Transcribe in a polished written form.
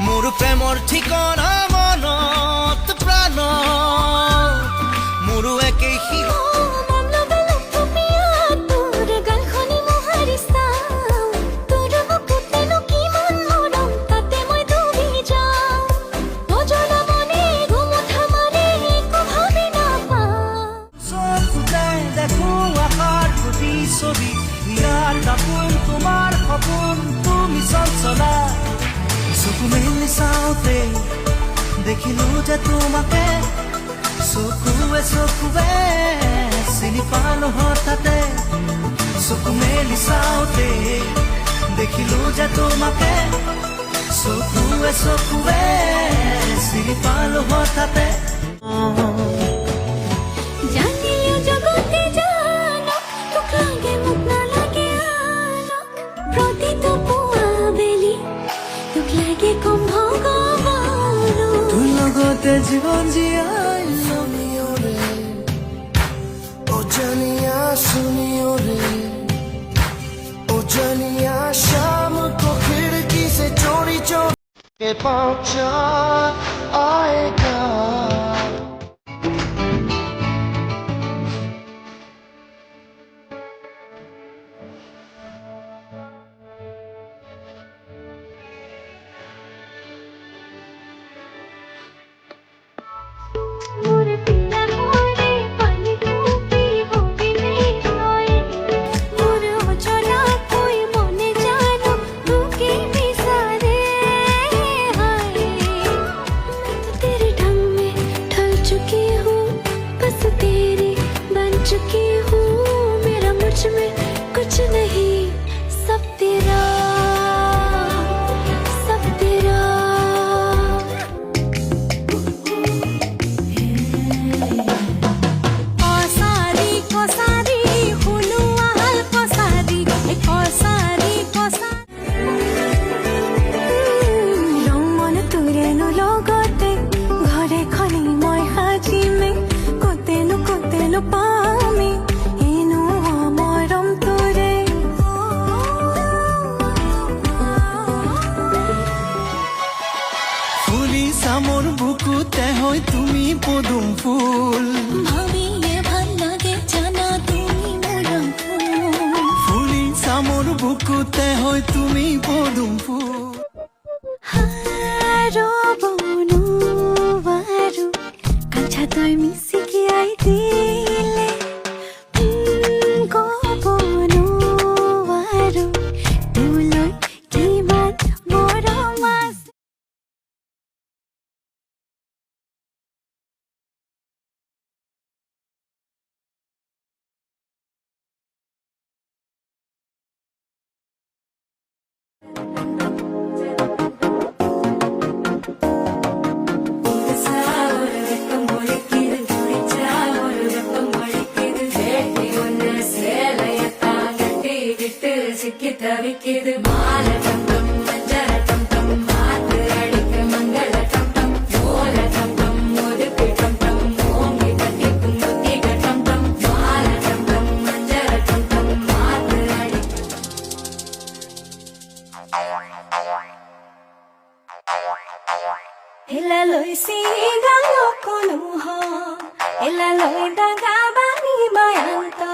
মোৰ প্ৰেমৰ ঠিকনা মনত প্ৰাণ মোৰো একেই ছবি ইয়াৰ দাপোন তোমাৰ সপোন তুমি চঞ্চলা চকু মেলি চাওঁতে দেখিলো যে তোমাকে চকুৱে চকুৱে চিনি পালো হঠাতে চকু মেলি চাওঁতে দেখিলো যে তোমাকে চকুৱে চকুৱে চিনি পালো হঠাতে জীবন জীয়াই শুনিও রে ও জানিয়া सुनियो रे ओ जानिया शाम को खिड़की से चोरी चोरी के पहुंचा आएगा कुछ नहीं सब तेरा रंगन तुरे नो लगते घरे खली मैं हाजी में कोतेनु पामी एनु मरम तुरे ফুলি সামর বুকুতে হয় তুমি পদুম ফুল ভাবিয়ে ভাল লাগে জানা তুমি মরম ফুলি সামর বুকুতে হয় তুমি পদুম ফুল হারো বনু বারু কাছা তই মিশিকি আই দিলে গবনু বারু তুলৈ কিমান মৰম আছে தவிக்குது மால டம் டம் மஞ்சள டம் டம் மாத்து அடிக்க மங்கள டம் டம் ஓல டம் டம் ஒதுக்கு டம் டம் ஓங்கி தட்டிக்கும் புத்திக டம் டம் மால டம் டம் மஞ்சள டம் டம் மாத்து அடிக்க Ela loi siga yo konuha Ela loi daga bani mayanto